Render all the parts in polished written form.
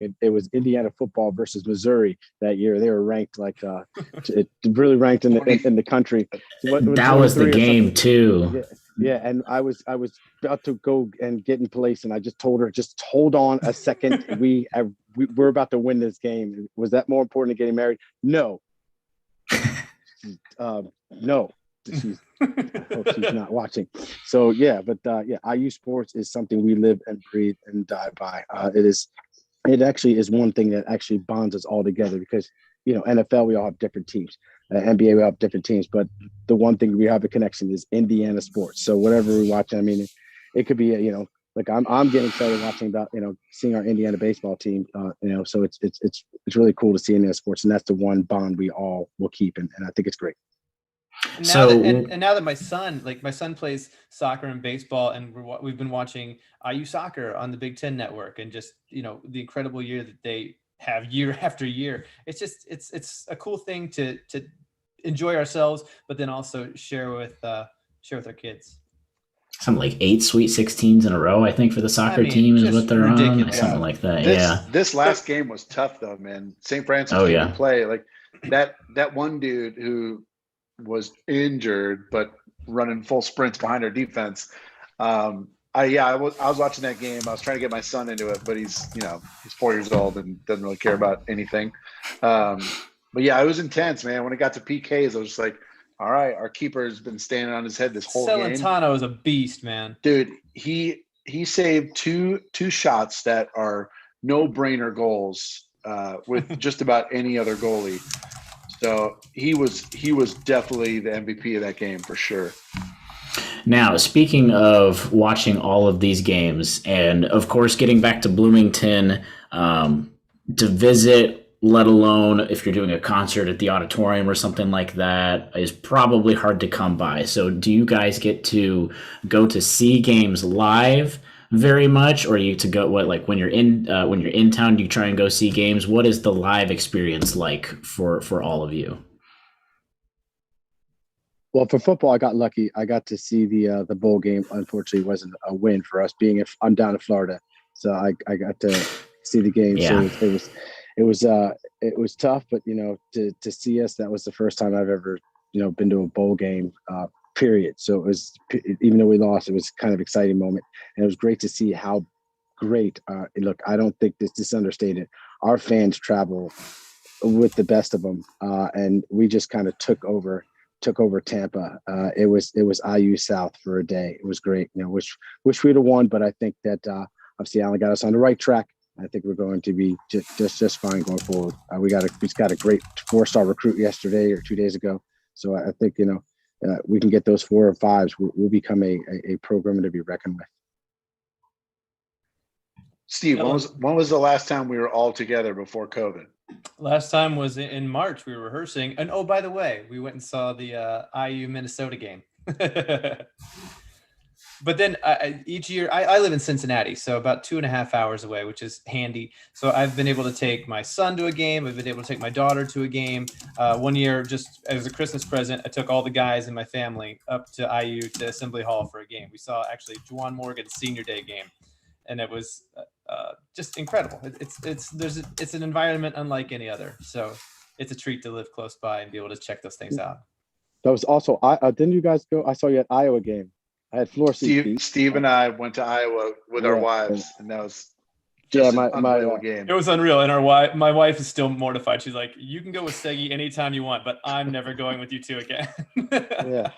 It was Indiana football versus Missouri that year. They were ranked really ranked in the country. That was the 23 or game something. too. Yeah, yeah. And I was about to go and get in place, and I just told her, just hold on a second. We're about to win this game. Was that more important than getting married? No. No. She's I hope she's not watching. So yeah, but IU sports is something we live and breathe and die by. It actually is one thing that actually bonds us all together because NFL we all have different teams, NBA we have different teams, but the one thing we have a connection is Indiana sports. So whatever we're watching, I mean, it could be like I'm getting excited watching about seeing our Indiana baseball team. So it's really cool to see Indiana sports, and that's the one bond we all will keep, and I think it's great. Now that my son plays soccer and baseball, and we've been watching IU soccer on the Big Ten Network, and just the incredible year that they have year after year. It's just it's a cool thing to enjoy ourselves, but then also share with our kids. Something like 8 Sweet 16s in a row, I think, for the soccer team is what they're ridiculous. On. Something like that. This last game was tough though, man. St. Francis didn't play like that one dude who was injured but running full sprints behind our defense. I was watching that game. I was trying to get my son into it, but he's 4 years old and doesn't really care about anything. But yeah, it was intense, man. When it got to PKs, I was just like, all right, our keeper has been standing on his head this whole game. Celentano is a beast, man. Dude, he saved two shots that are no-brainer goals with just about any other goalie. So he was definitely the MVP of that game for sure. Now, speaking of watching all of these games, and of course getting back to Bloomington to visit, let alone if you're doing a concert at the auditorium or something like that, is probably hard to come by. So do you guys get to go to see games live very much, or you to go when you're in town, do you try and go see games? What is the live experience like for all of you? Well, for football, I got lucky. I got to see the bowl game. Unfortunately, it wasn't a win for us. I'm down in Florida, so I got to see the game. Yeah. So it was tough, but to see us, that was the first time I've ever been to a bowl game. Period. So it was, even though we lost, it was kind of exciting moment, and it was great to see how great. Look, I don't think this is understated. Our fans travel with the best of them, and we just kind of took over Tampa. It was IU South for a day. It was great. Wish we'd have won, but I think that obviously Alan got us on the right track. I think we're going to be just fine going forward. We got a great 4-star recruit yesterday or 2 days ago, so I think we can get those 4 or 5s. We'll become a program to be reckoned with. Steve, when was the last time we were all together before COVID? Last time was in March. We were rehearsing, and oh, by the way, we went and saw the IU Minnesota game. But then each year, I live in Cincinnati, so about 2.5 hours away, which is handy. So I've been able to take my son to a game. I've been able to take my daughter to a game. One year, just as a Christmas present, I took all the guys in my family up to IU to Assembly Hall for a game. We saw actually Juwan Morgan's Senior Day game, and it was just incredible. It's an environment unlike any other. So it's a treat to live close by and be able to check those things out. That was also didn't you guys go? I saw you at Iowa game. I had floor seats. Steve and I went to Iowa with our wives, and that was just an unreal game. It was unreal, and my wife is still mortified. She's like, "You can go with Seggie anytime you want, but I'm never going with you two again." Yeah,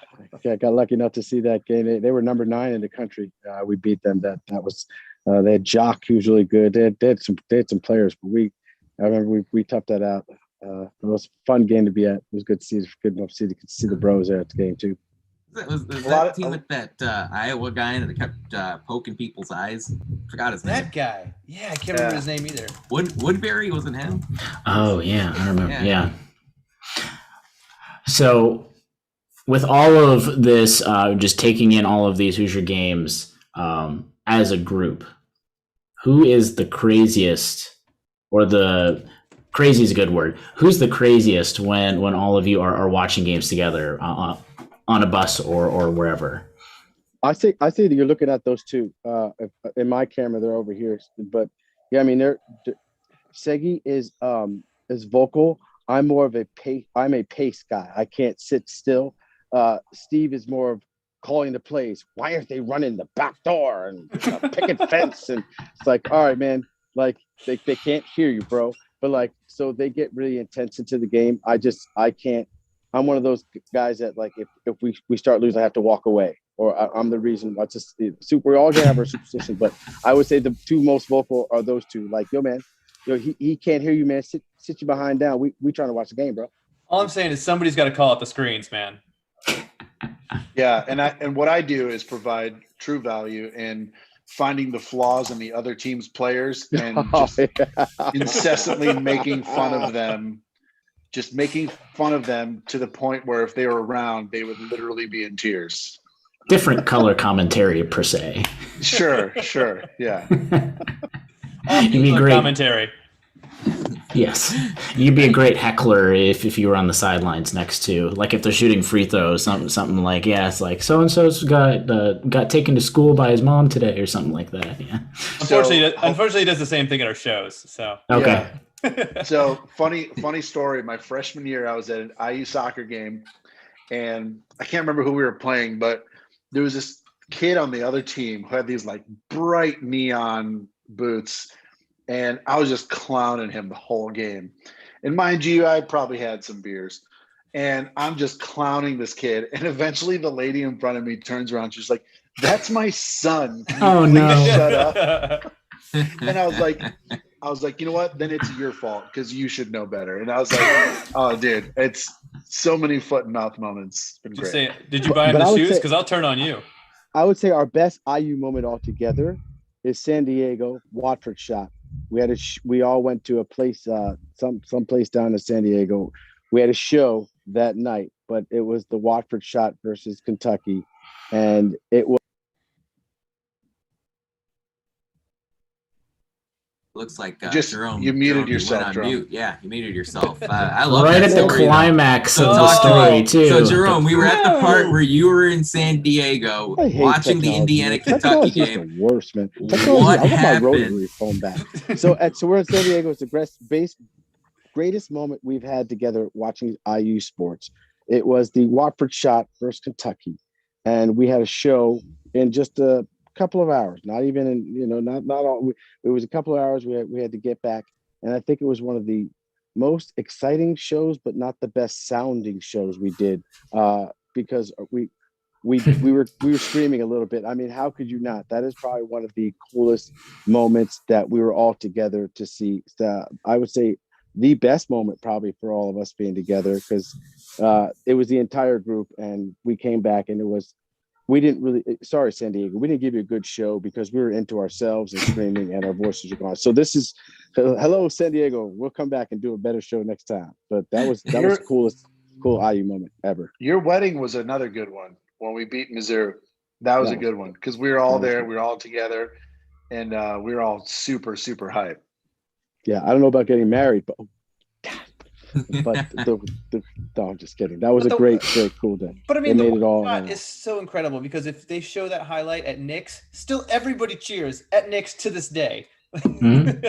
I got lucky enough to see that game. They were number 9 in the country. We beat them. That was they had Jock, who was really good. They had some players, but I remember we toughed that out. It was a fun game to be at. It was good to see. Good enough to see the bros there at the game too. Was that team with that Iowa guy that kept poking people's eyes? Forgot his name. That guy. Yeah, I can't remember his name either. Woodbury, wasn't him? Oh, yeah, I remember. Yeah. So with all of this, just taking in all of these Hoosier games as a group, who is the craziest, or the crazy is a good word. Who's the craziest when all of you are watching games together on a bus or wherever? I think that you're looking at those two. In my camera, they're over here, but yeah, I mean Seggie is vocal. I'm more of a pace. I'm a pace guy. I can't sit still. Steve is more of calling the plays. Why aren't they running the back door and picket fence? And it's like, all right, man. Like they can't hear you, bro. But like, so they get really intense into the game. I can't. I'm one of those guys that like if we start losing, I have to walk away, or I'm the reason. What's this? Super. We're all gonna have our superstition, but I would say the two most vocal are those two. Like, yo, man, he can't hear you, man. Sit you behind down. We trying to watch the game, bro. All I'm saying is somebody's got to call out the screens, man. Yeah, and what I do is provide true value in finding the flaws in the other team's players and just incessantly making fun of them. Just making fun of them to the point where if they were around, they would literally be in tears. Different color commentary per se. Sure, yeah. You'd be great commentary. Yes, you'd be a great heckler if you were on the sidelines next to, like, if they're shooting free throws, something like, yeah, it's like so and so's got taken to school by his mom today or something like that. Yeah. Unfortunately, he does the same thing at our shows. So okay. Yeah. So funny story. My freshman year, I was at an IU soccer game, and I can't remember who we were playing, but there was this kid on the other team who had these like bright neon boots. And I was just clowning him the whole game. And mind you, I probably had some beers. And I'm just clowning this kid. And eventually the lady in front of me turns around. She's like, that's my son. Oh, no. Shut up. And I was like, you know what? Then it's your fault because you should know better. And I was like, oh, dude, it's so many foot and mouth moments. It's been great. Did you buy him the shoes? Because I'll turn on you. I would say our best IU moment altogether is San Diego Watford shot. We all went to a place, some place down in San Diego. We had a show that night, but it was the Watford shot versus Kentucky, and it was. Looks like Jerome. You muted yourself, Jerome. Mute. Yeah, you muted yourself. I love right that at the climax of the story too. So Jerome, we were at the part where you were in San Diego watching the Indiana-Kentucky game. The worst, man. What happened? My rotary phone back. So we're in San Diego. It's the greatest moment we've had together watching IU sports. It was the Watford shot versus Kentucky, and we had a show in just a couple of hours, not even in, not all. It was a couple of hours. We had to get back, and I think it was one of the most exciting shows, but not the best sounding shows we did, because we were screaming a little bit. I mean, how could you not? That is probably one of the coolest moments that we were all together to see. I would say the best moment probably for all of us being together, because it was the entire group, and we came back, and it was. We didn't really, sorry, San Diego, we didn't give you a good show because we were into ourselves and screaming and our voices are gone. So this is, hello, San Diego. We'll come back and do a better show next time. But that was the cool IU moment ever. Your wedding was another good one when we beat Missouri. That was a good one because we were all there. We were all together, and we were all super, super hyped. Yeah, I don't know about getting married, but but no, I'm just kidding. That was a great, cool day. But I mean, the shot is so incredible because if they show that highlight at Knicks, still everybody cheers at Knicks to this day. Mm-hmm.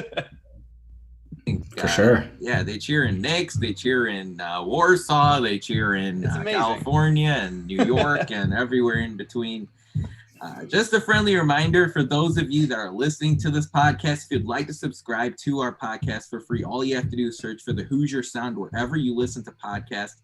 For sure. Yeah, they cheer in Knicks, they cheer in Warsaw, they cheer in California and New York and everywhere in between. Just a friendly reminder for those of you that are listening to this podcast, if you'd like to subscribe to our podcast for free, all you have to do is search for the Hoosier Sound wherever you listen to podcasts.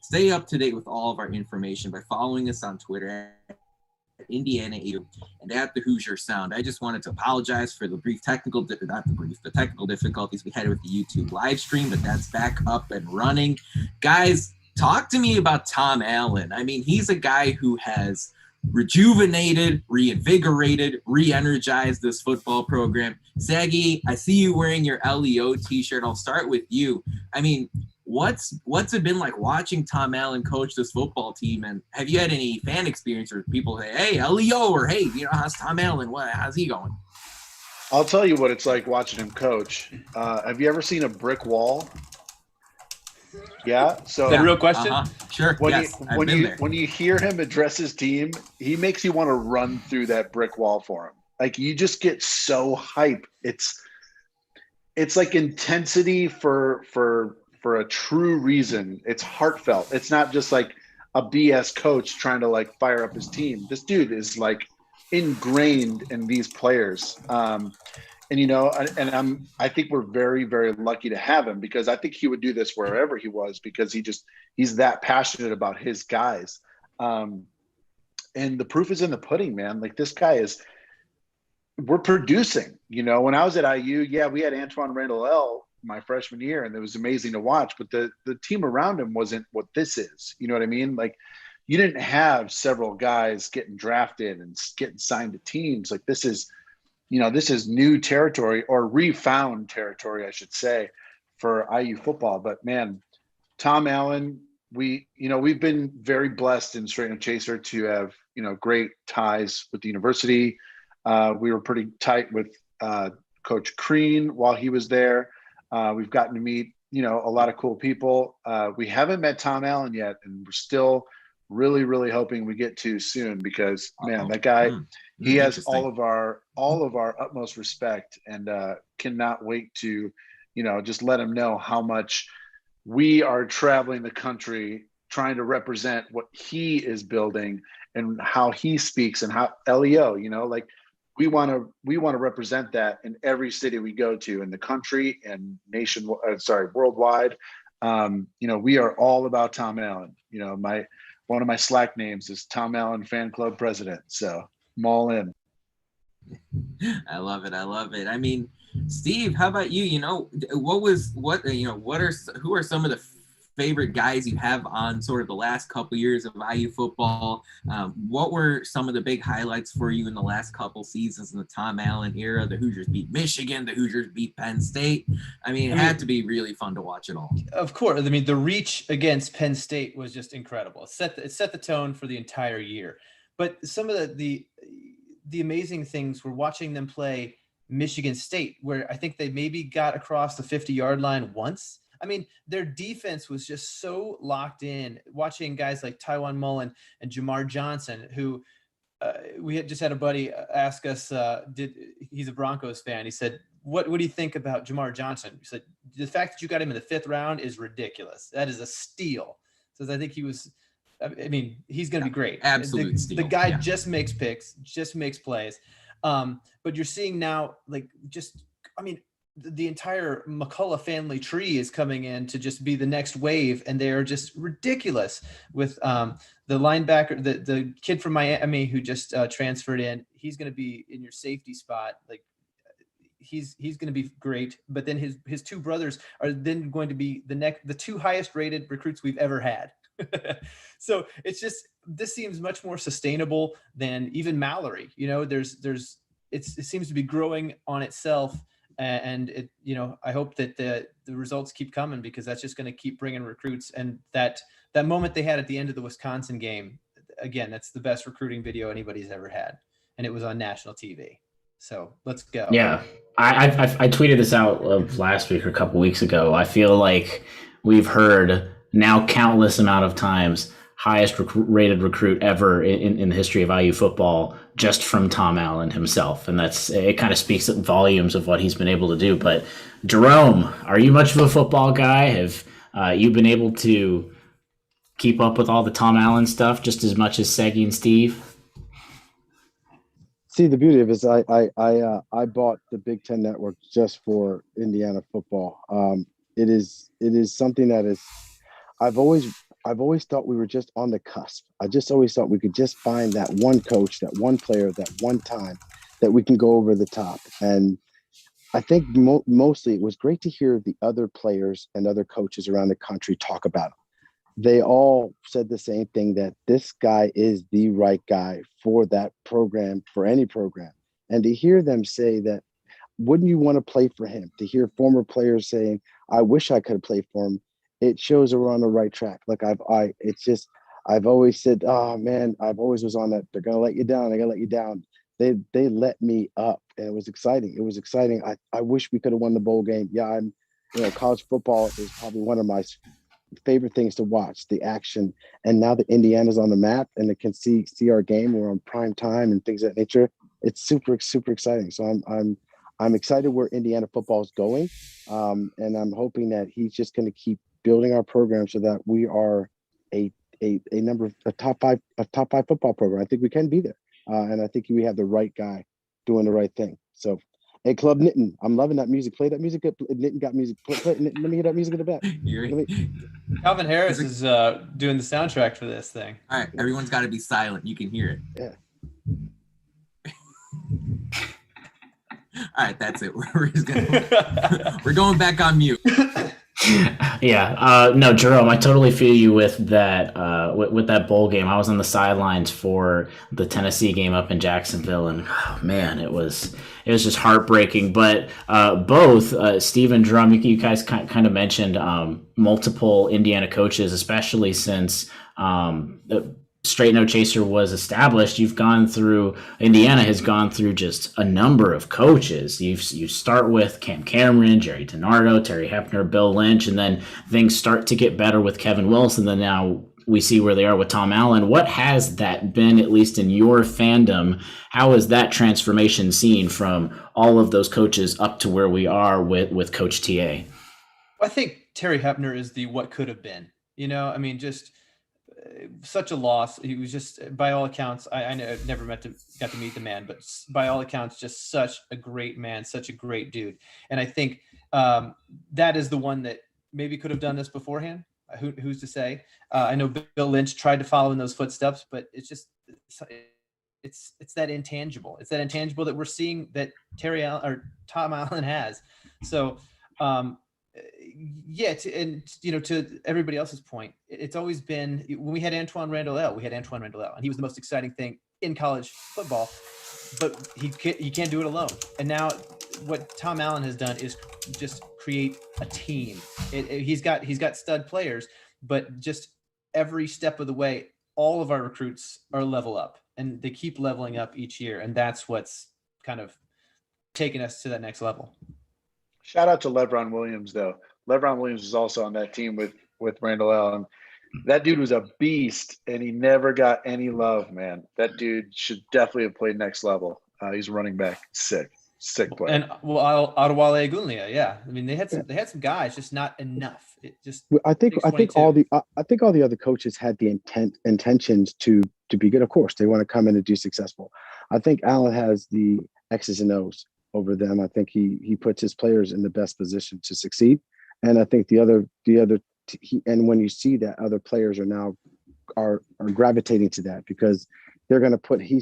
Stay up to date with all of our information by following us on Twitter at IndianaEU and at the Hoosier Sound. I just wanted to apologize for the technical difficulties we had with the YouTube live stream, but that's back up and running. Guys, talk to me about Tom Allen. I mean, he's a guy who has rejuvenated, reinvigorated, re-energized this football program. Seggie, I see you wearing your LEO t-shirt. I'll start with you. I mean, what's it been like watching Tom Allen coach this football team? And have you had any fan experience or people say, hey, LEO, or hey, how's Tom Allen? How's he going? I'll tell you what it's like watching him coach. Have you ever seen a brick wall? Yeah. So the real question? Sure. When you hear him address his team, he makes you want to run through that brick wall for him. Like you just get so hype. It's it's like intensity for a true reason. It's heartfelt. It's not just like a BS coach trying to like fire up his team. This dude is like ingrained in these players. And I think we're very, very lucky to have him, because I think he would do this wherever he was, because he's that passionate about his guys. And the proof is in the pudding, man. Like, this guy we're producing. When I was at IU, yeah, we had Antoine Randall my freshman year, and it was amazing to watch, but the team around him wasn't what this is. You know what I mean? Like, you didn't have several guys getting drafted and getting signed to teams. Like, this is new territory, or refound territory, I should say, for IU football. But man, Tom Allen, we've been very blessed in Straight No Chaser to have, great ties with the university. We were pretty tight with Coach Crean while he was there. We've gotten to meet, a lot of cool people. We haven't met Tom Allen yet, and we're still really, really hoping we get to soon, because man, that guy, he has all of our utmost respect, and cannot wait to, just let him know how much we are traveling the country trying to represent what he is building and how he speaks, and how LEO, like, we want to represent that in every city we go to in the country and worldwide. We are all about Tom Allen. One of my Slack names is Tom Allen Fan Club President. So I'm all in. I love it. I mean, Steve, how about you? Who are some of the favorite guys you have on sort of the last couple years of IU football? What were some of the big highlights for you in the last couple seasons in the Tom Allen era? The Hoosiers beat Michigan, the Hoosiers beat Penn State. I mean, it had to be really fun to watch it all. Of course. I mean, the reach against Penn State was just incredible. It set the tone for the entire year. But some of the amazing things were watching them play Michigan State, where I think they maybe got across the 50-yard line once. I mean, their defense was just so locked in. Watching guys like Tywan Mullen and Jamar Johnson, who we had just had a buddy ask us, he's a Broncos fan. He said, what do you think about Jamar Johnson? He said, the fact that you got him in the 5th round is ridiculous. That is a steal. So I think he's going to be great. Absolute steal. The guy just makes picks, just makes plays. But you're seeing now, the entire McCullough family tree is coming in to just be the next wave, and they are just ridiculous with the linebacker, the kid from Miami who just transferred in. He's going to be in your safety spot. Like, he's going to be great. But then his two brothers are then going to be the 2 highest rated recruits we've ever had. So this seems much more sustainable than even Mallory. It seems to be growing on itself. And it, I hope that the results keep coming, because that's just going to keep bringing recruits. And that moment they had at the end of the Wisconsin game, again, that's the best recruiting video anybody's ever had, and it was on national TV. So let's go. Yeah, I tweeted this out of last week or a couple weeks ago. I feel like we've heard now countless amount of times highest rated recruit ever in the history of IU football, just from Tom Allen himself. And it kind of speaks volumes of what he's been able to do. But Jerome, are you much of a football guy? Have you been able to keep up with all the Tom Allen stuff just as much as Seggie and Steve? See, the beauty of it is I bought the Big Ten Network just for Indiana football. It is something that is, I've always thought we were just on the cusp. I just always thought we could just find that one coach, that one player, that one time that we can go over the top. And I think mostly it was great to hear the other players and other coaches around the country talk about him. They all said the same thing, that this guy is the right guy for that program, for any program. And to hear them say that, wouldn't you want to play for him? To hear former players saying, I wish I could have played for him. It shows that we're on the right track. Like I've always said, oh man, I've always was on that. They're going to let you down. They're going to let you down. They let me up, and it was exciting. It was exciting. I wish we could have won the bowl game. Yeah. College football is probably one of my favorite things to watch, the action. And now that Indiana's on the map and they can see our game, we're on prime time and things of that nature. It's super, super exciting. So I'm excited where Indiana football is going, and I'm hoping that he's just going to keep building our program so that we are a top five football program. I think we can be there, and I think we have the right guy doing the right thing. So, hey, Club Nittin, I'm loving that music. Play that music. Nittin got music. Play, let me hear that music in the back. Calvin Harris is doing the soundtrack for this thing. All right, everyone's got to be silent. You can hear it. Yeah. All right, that's it. We're going back on mute. Yeah. No, Jerome, I totally feel you with that. With that bowl game, I was on the sidelines for the Tennessee game up in Jacksonville, and man, it was just heartbreaking. But both Steve and Jerome, you guys kind of mentioned multiple Indiana coaches, especially since Straight No Chaser was established. Indiana has gone through just a number of coaches. You start with Cam Cameron, Jerry DiNardo, Terry Hepner, Bill Lynch, and then things start to get better with Kevin Wilson. Then now we see where they are with Tom Allen. What has that been, at least in your fandom? How is that transformation seen from all of those coaches up to where we are with Coach TA? I think Terry Hepner is the what could have been. I mean, just such a loss. He was just, by all accounts, I never got to meet the man, but by all accounts, just such a great man, such a great dude. And I think that is the one that maybe could have done this beforehand. Who's to say? I know Bill Lynch tried to follow in those footsteps, but it's that intangible. It's that intangible that we're seeing that Tom Allen has. So, to everybody else's point, it's always been, when we had Antoine Randall L, and he was the most exciting thing in college football, but he can't do it alone. And now what Tom Allen has done is just create a team. He's got stud players, but just every step of the way, all of our recruits are level up, and they keep leveling up each year. And that's what's kind of taken us to that next level. Shout out to Levron Williams, though. Levron Williams was also on that team with Randall Allen. That dude was a beast, and he never got any love, man. That dude should definitely have played next level. He's running back. Sick player. And Adewale Agunlia, yeah. I mean, they had some guys, just not enough. I think all the other coaches had the intentions to be good. Of course, they want to come in and do successful. I think Allen has the X's and O's over them. I think he puts his players in the best position to succeed. And I think and when you see that other players are gravitating to that, because he's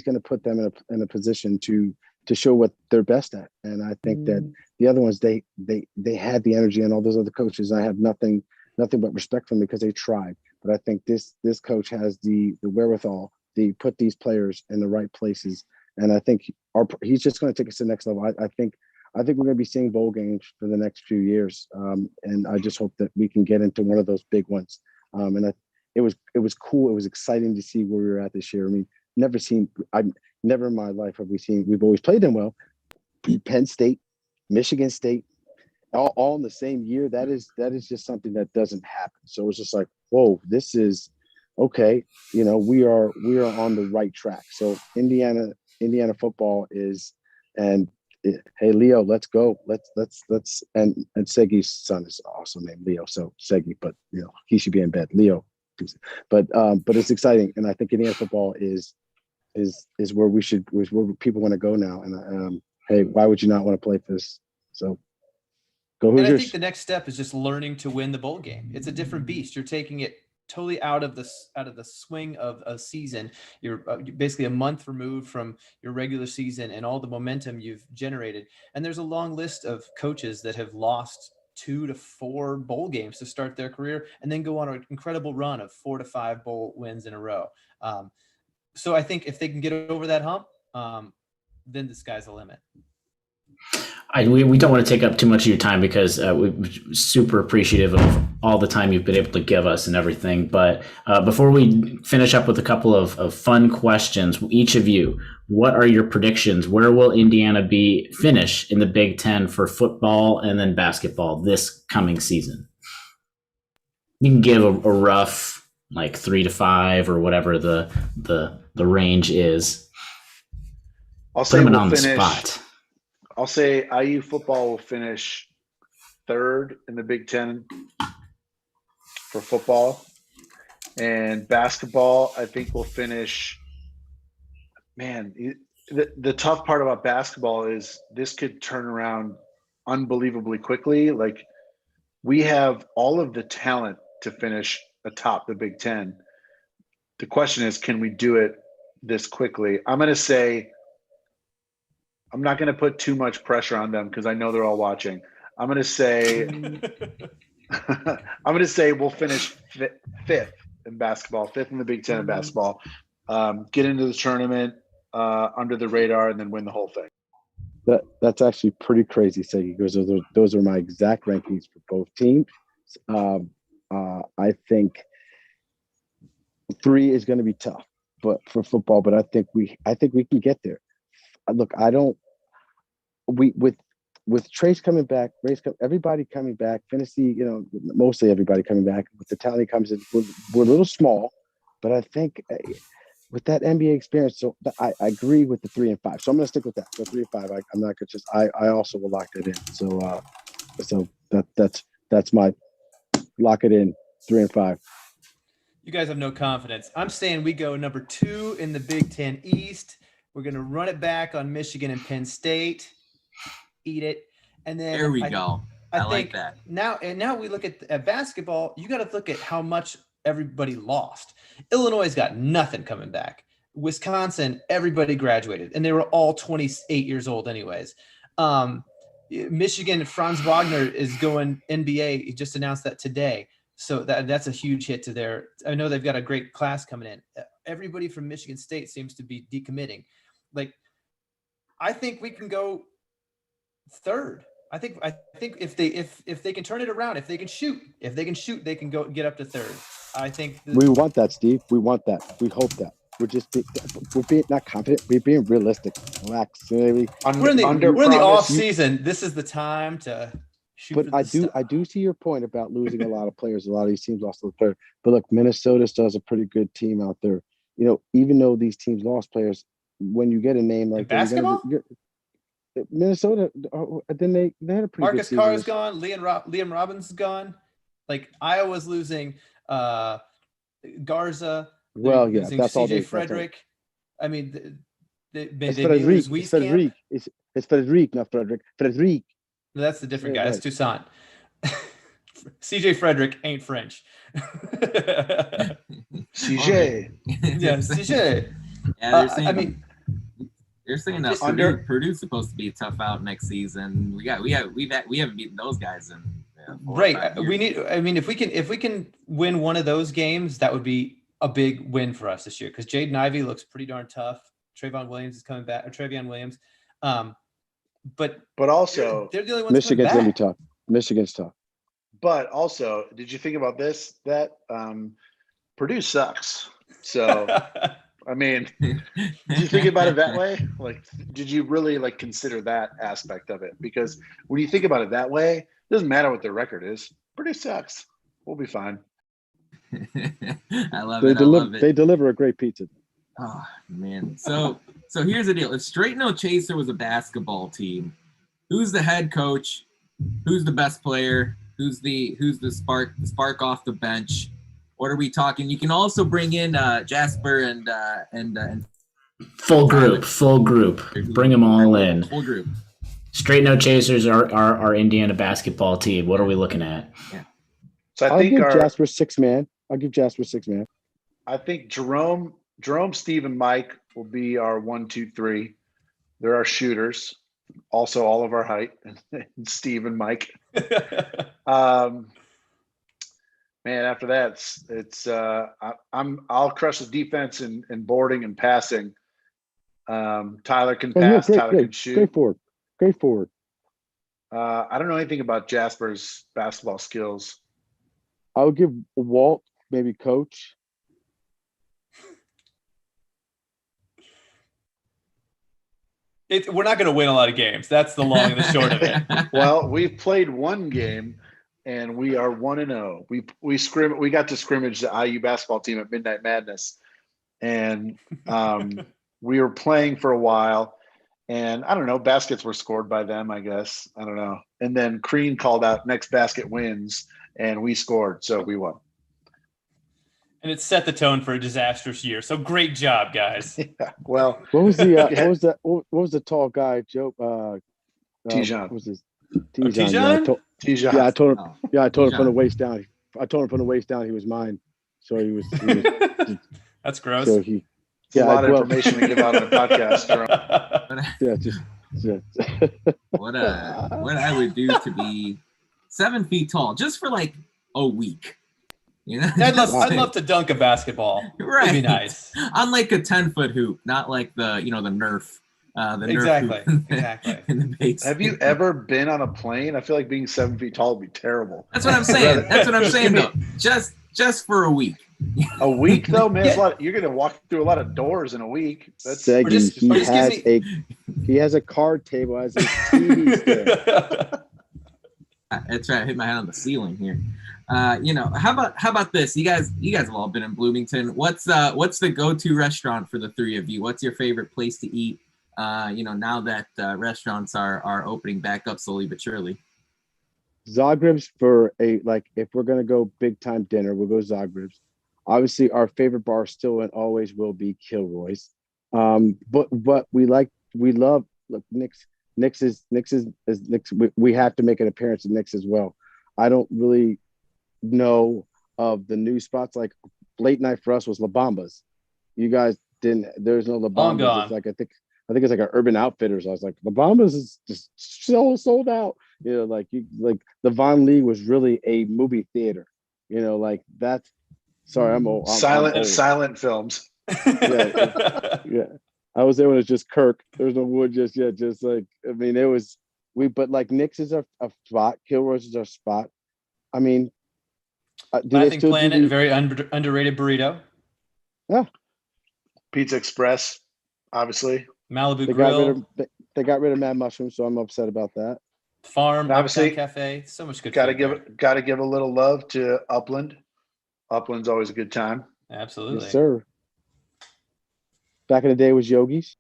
going to put them in a position to show what they're best at. And I think that the other ones, they had the energy, and all those other coaches, I have nothing but respect for them because they tried. But I think this coach has the wherewithal to put these players in the right places. And I think he's just going to take us to the next level. I think we're going to be seeing bowl games for the next few years, and I just hope that we can get into one of those big ones. It was cool. It was exciting to see where we were at this year. I mean, never in my life have we seen. We've always played them well. Penn State, Michigan State, all in the same year. That is just something that doesn't happen. So it's just like, whoa, this is okay. We are on the right track. So Indiana football is, and hey, Leo, let's go. Let's and Seggie's son is also named Leo, so Seggie, but he should be in bed, Leo. But it's exciting, and I think Indiana football is where where people want to go now. And hey, why would you not want to play for this? So go Hoosiers. And I think the next step is just learning to win the bowl game. It's a different beast. You're taking it totally out of the swing of a season. You're basically a month removed from your regular season and all the momentum you've generated. And there's a long list of coaches that have lost 2 to 4 bowl games to start their career, and then go on an incredible run of 4 to 5 bowl wins in a row. So I think if they can get over that hump, then the sky's the limit. We don't want to take up too much of your time, because we're super appreciative of all the time you've been able to give us and everything. But before we finish up with a couple of fun questions, each of you, what are your predictions? Where will Indiana finish in the Big Ten for football and then basketball this coming season? You can give a rough, like 3 to 5 or whatever the range is. I'll say Put them we'll on the finish, spot. I'll say IU football will finish third in the Big Ten for football, and basketball I think will finish. Man, the tough part about basketball is this could turn around unbelievably quickly. Like, we have all of the talent to finish atop the Big Ten. The question is, can we do it this quickly? I'm going to say, I'm not going to put too much pressure on them because I know they're all watching. I'm going to say, we'll finish fifth in basketball, fifth in the Big Ten in basketball, get into the tournament under the radar, and then win the whole thing. That's actually pretty crazy, Seggie, because those are my exact rankings for both teams. I think 3 is going to be tough, but for football. But I think we can get there. Look, with Trace coming back, everybody coming back, Finney, mostly everybody coming back. With the talent comes in, we're a little small, but I think with that NBA experience, so I agree with the 3 and 5. So I'm going to stick with that. So 3 and 5. I'm not going to just. I also will lock that in. So that's my lock it in 3 and 5. You guys have no confidence. I'm saying we go number 2 in the Big Ten East. We're going to run it back on Michigan and Penn State. Eat it. And then there we go. I like that. Now we look at basketball. You got to look at how much everybody lost. Illinois got nothing coming back. Wisconsin, everybody graduated, and they were all 28 years old anyways. Michigan, Franz Wagner is going NBA. He just announced that today. So that's a huge hit to their – I know they've got a great class coming in. Everybody from Michigan State seems to be decommitting. Like, I think we can go third. I think if they can turn it around, if they can shoot, they can go get up to third. I think we want that, Steve. We want that. We hope that. We're being not confident. We're being realistic. Relax. We're in the off season. This is the time to shoot. But I do see your point about losing a lot of players. A lot of these teams lost to the third. But look, Minnesota still has a pretty good team out there. Even though these teams lost players, when you get a name like basketball. Minnesota, then they had a pretty Marcus good Carr is gone. Liam Robbins is gone. Like, Iowa's losing Garza. Well, yeah, losing that's all. CJ Frederick. I mean, they lose Wieskamp. It's Frederick, not Frederick. Frederick. No, that's the different guy. That's Toussaint. CJ Frederick ain't French. CJ. Yeah, CJ. Yeah, they're saying that Purdue's supposed to be a tough out next season. We haven't beaten those guys in right. We need. I mean, if we can win one of those games, that would be a big win for us this year, because Jaden Ivey looks pretty darn tough. Trayvon Williams is coming back. Or Travion Williams. But also they're the only ones. Michigan's gonna be tough. Michigan's tough. But also, did you think about this? That Purdue sucks. So. I mean, did you think about it that way? Like, did you really consider that aspect of it? Because when you think about it that way, it doesn't matter what their record is. Purdue sucks. We'll be fine. I love it. They deliver a great pizza. Oh man. So here's the deal. If Straight No Chaser was a basketball team, who's the head coach? Who's the best player? Who's the spark off the bench? What are we talking? You can also bring in Jasper and full group. Bring them all in. Full group. Straight No Chasers are our Indiana basketball team. What are we looking at? Yeah. So I'll give Jasper 6 man. I think Jerome, Steve, and Mike will be our 1, 2, 3. They're our shooters. Also, all of our height. Steve and Mike. Man, after that, I'll crush the defense in boarding and passing. Tyler can pass. Tyler can shoot. Great forward. I don't know anything about Jasper's basketball skills. I would give Walt maybe coach. We're not going to win a lot of games. That's the long and the short of it. Well, we've played one game. And we are 1-0. We got to scrimmage the IU basketball team at Midnight Madness, and we were playing for a while. And I don't know, baskets were scored by them, I guess. I don't know. And then Crean called out next basket wins, and we scored, so we won. And it set the tone for a disastrous year. So great job, guys. Yeah, well, what was the tall guy, Joe? Tijan. What was his? Tijan? Tijan. Yeah, I told him. Yeah, I told him from the waist down. I told him from the waist down he was mine. So he was That's gross. So a lot of information to give out on a podcast, Jerome. What I would do to be 7 feet tall, just for like a week. You know, I'd love to dunk a basketball. Right. It'd be nice. On like a 10-foot hoop, not like the Nerf. Exactly. In the base. Have you ever been on a plane? I feel like being 7 feet tall would be terrible. That's what I'm saying. Though. Just for a week. A week though, man. Yeah. You're going to walk through a lot of doors in a week. That's Seggie, he has a card table as his TV stand. That's right. I hit my head on the ceiling here. How about this? You guys have all been in Bloomington. What's the go-to restaurant for the three of you? What's your favorite place to eat? Now that restaurants are opening back up slowly but surely. Zagreb's if we're gonna go big time dinner, we'll go Zagreb's. Obviously, our favorite bar still and always will be Kilroy's. But we love Nick's. Nick's is Nick's. We have to make an appearance at Nick's as well. I don't really know of the new spots. Like late night for us was La Bamba's. You guys didn't. There's no La Bamba's. It's like I think it's like an Urban Outfitters. I was like, La Bamba's is just sold out. The Von Lee was really a movie theater. That's. Sorry, I'm old. Silent films. Yeah. I was there when it was just Kirk. There's no wood just yet. Just like, I mean, it was but like Nick's is a spot. Kilroy's is our spot. I mean, Laughing Planet, very underrated burrito. Yeah. Pizza Express, obviously. Malibu Grill. They got rid of Mad Mushroom, so I'm upset about that. Farm, obviously. Cafe, so much good. Got to give a little love to Upland. Upland's always a good time. Absolutely. Yes, sir. Back in the day was Yogi's.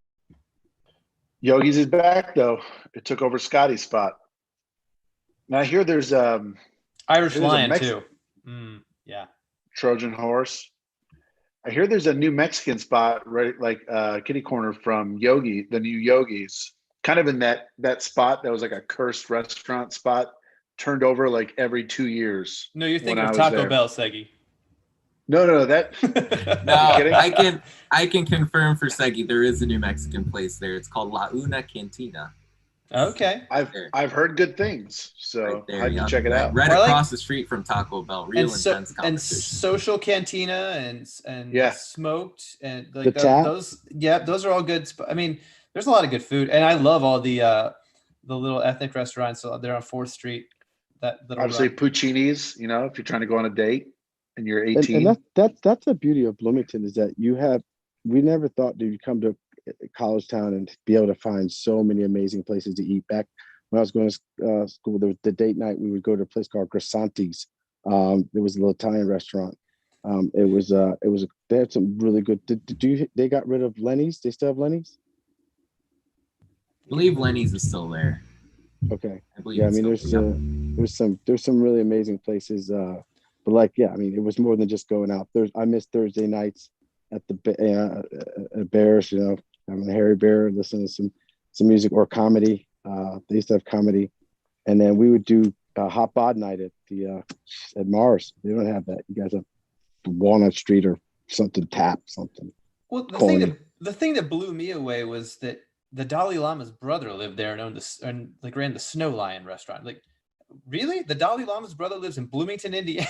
Yogi's is back though. It took over Scotty's spot. Now I hear there's Irish Lion too. Yeah. Trojan Horse. I hear there's a new Mexican spot right like kitty corner from Yogi, the new Yogi's. Kind of in that spot that was like a cursed restaurant spot, turned over like every 2 years. No, you're thinking of Taco Bell, Seggie. No, that. No, I can confirm for Seggie there is a new Mexican place there. It's called La Una Cantina. Okay. I've heard good things, so I have to check it out. Right across the street from Taco Bell. Real intense competition. And Social Cantina and Smoked and like those. Yeah, those are all good. I mean, there's a lot of good food, and I love all the little ethnic restaurants. So they're on 4th Street. Obviously Puccini's. If you're trying to go on a date. And you're 18. And that's the beauty of Bloomington is that we never thought that you'd come to college town and be able to find so many amazing places to eat. Back when I was going to school, there was the date night, we would go to a place called Grisanti's. It was a little Italian restaurant. They had some really good, they got rid of Lenny's? They still have Lenny's? I believe Lenny's is still there. Okay. There's some really amazing places. But it was more than just going out. I missed Thursday nights at the Bears, having a Harry Bear, listening to some music or comedy. They used to have comedy. And then we would do hot bod night at Mars. They don't have that. You guys have Walnut Street or something, something. Well, the thing that blew me away was that the Dalai Lama's brother lived there and ran the Snow Lion restaurant. Like, really? The Dalai Lama's brother lives in Bloomington, Indiana.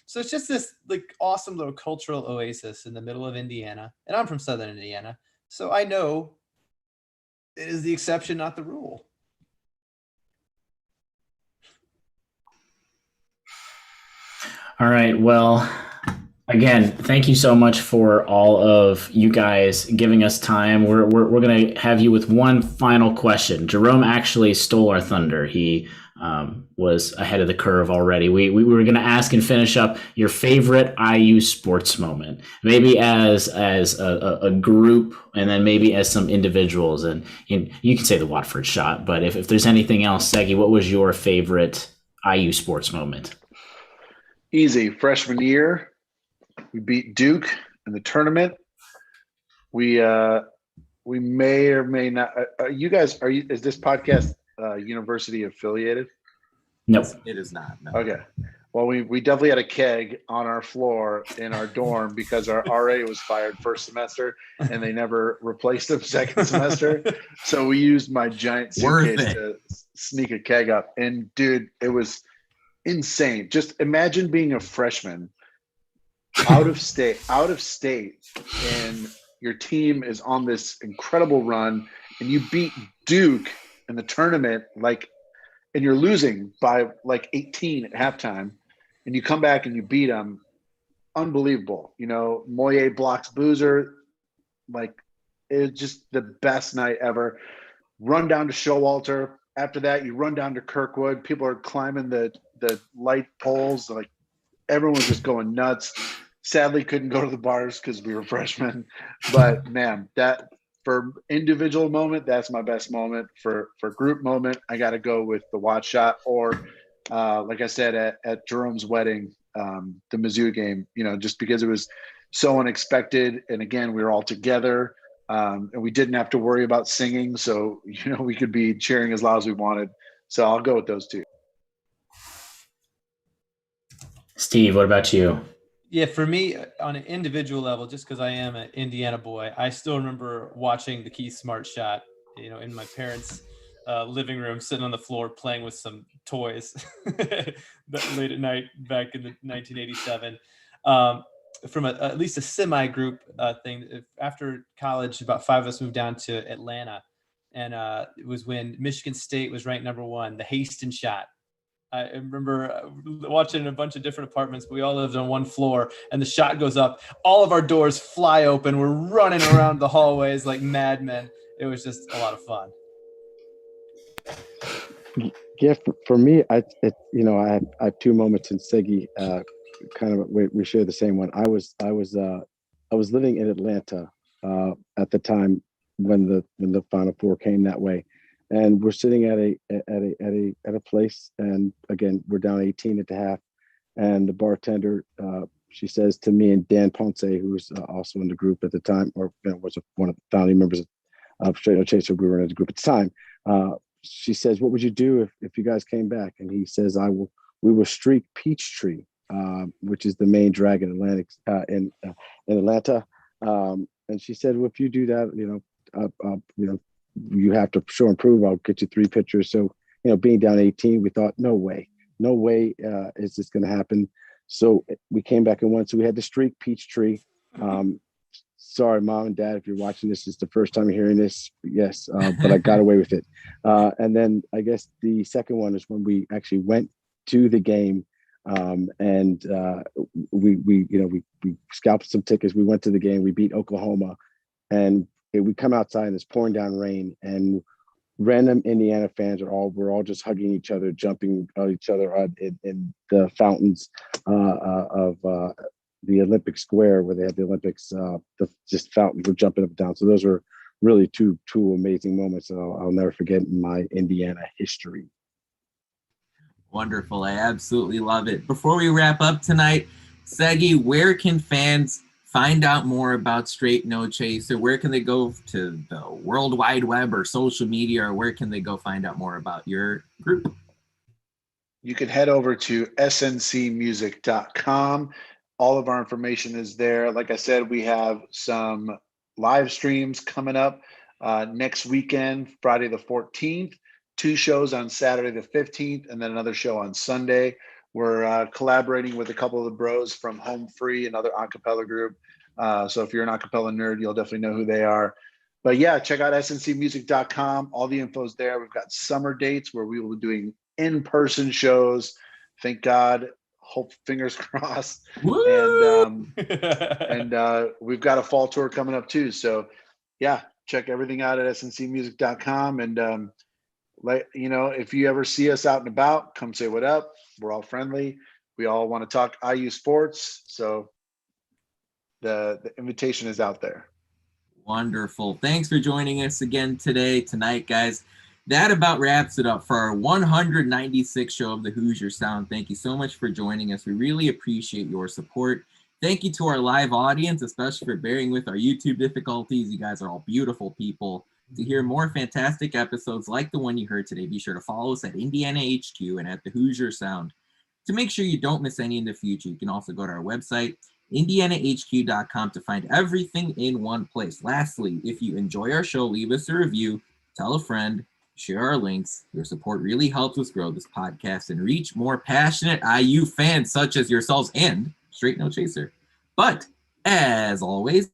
So it's just this awesome little cultural oasis in the middle of Indiana. And I'm from Southern Indiana. So I know it is the exception, not the rule. All right. Well, again, thank you so much for all of you guys giving us time. We're going to have you with one final question. Jerome actually stole our thunder. He was ahead of the curve already. We were going to ask and finish up your favorite IU sports moment, maybe as a group, and then maybe as some individuals. And you can say the Watford shot, but if there's anything else, Seggie, what was your favorite IU sports moment? Easy. Freshman year, we beat Duke in the tournament. We may or may not. Is this podcast university affiliated? No, it is not. No. Okay. Well, we definitely had a keg on our floor in our dorm because our RA was fired first semester and they never replaced him second semester. So we used my giant suitcase to sneak a keg up. And dude, it was insane. Just imagine being a freshman out of state, and your team is on this incredible run and you beat Duke in the tournament, and you're losing by 18 at halftime, and you come back and you beat them. Unbelievable. Moye blocks Boozer. It's just the best night ever. Run down to Showalter. After that, you run down to Kirkwood. People are climbing the light poles. Everyone was just going nuts. Sadly, couldn't go to the bars because we were freshmen. But man, that for individual moment, that's my best moment. For group moment, I got to go with the watch shot, or like I said at Jerome's wedding, the Mizzou game. Just because it was so unexpected, and again, we were all together, and we didn't have to worry about singing, so we could be cheering as loud as we wanted. So I'll go with those two. Steve, what about you? Yeah, for me, on an individual level, just because I am an Indiana boy, I still remember watching the Keith Smart shot, in my parents' living room, sitting on the floor playing with some toys late at night back in the 1987. From at least a semi-group thing. After college, about 5 of us moved down to Atlanta, and it was when Michigan State was ranked number 1, the Hastings shot. I remember watching in a bunch of different apartments, but we all lived on one floor, and the shot goes up. All of our doors fly open. We're running around the hallways like madmen. It was just a lot of fun. Yeah, for me, I have two moments in Seggie. Kind of, we share the same one. I was living in Atlanta at the time when the Final Four came that way. And we're sitting at a place, and again, we're down 18 at the half. And the bartender, she says to me and Dan Ponce, who was also in the group at the time, or was one of the founding members of Straight No Chaser. We were in the group at the time. She says, "What would you do if you guys came back?" And he says, "We will streak Peachtree, which is the main drag in Atlantic in Atlanta." And she said, "Well, if you do that, you have to show and prove. I'll get you 3 pictures." So, being down 18, we thought, no way is this going to happen. So we came back and won. So we had to streak Peachtree. Sorry, Mom and Dad, if you're watching this, it's the first time you're hearing this. Yes, but I got away with it. And then I guess the second one is when we actually went to the game, and we scalped some tickets. We went to the game. We beat Oklahoma, and we come outside and it's pouring down rain, and random Indiana fans we're all just hugging each other, jumping on each other in the fountains of the Olympic Square where they had the Olympics. Just fountains were jumping up and down. So those were really two amazing moments that I'll never forget in my Indiana history. Wonderful. I absolutely love it. Before we wrap up tonight, Seggie, where can fans find out more about Straight No Chaser? Where can they go to the World Wide Web or social media, or where can they go find out more about your group? You can head over to sncmusic.com. All of our information is there. Like I said, we have some live streams coming up next weekend, Friday the 14th, 2 shows on Saturday the 15th, and then another show on Sunday. We're collaborating with a couple of the bros from Home Free, another acapella group. So if you're an acapella nerd, you'll definitely know who they are. But yeah, check out sncmusic.com. All the info's there. We've got summer dates where we will be doing in-person shows. Thank God. Hope, fingers crossed. And we've got a fall tour coming up too. So yeah, check everything out at sncmusic.com. And if you ever see us out and about, come say what up. We're all friendly. We all want to talk IU sports. So the invitation is out there. Wonderful. Thanks for joining us again tonight, guys. That about wraps it up for our 196th show of the Hoosier Sound. Thank you so much for joining us. We really appreciate your support. Thank you to our live audience, especially for bearing with our YouTube difficulties. You guys are all beautiful people. To hear more fantastic episodes like the one you heard today, be sure to follow us at Indiana HQ and at the Hoosier Sound. To make sure you don't miss any in the future, you can also go to our website, indianahq.com, to find everything in one place. Lastly, if you enjoy our show, leave us a review, tell a friend, share our links. Your support really helps us grow this podcast and reach more passionate IU fans such as yourselves and Straight No Chaser. But as always,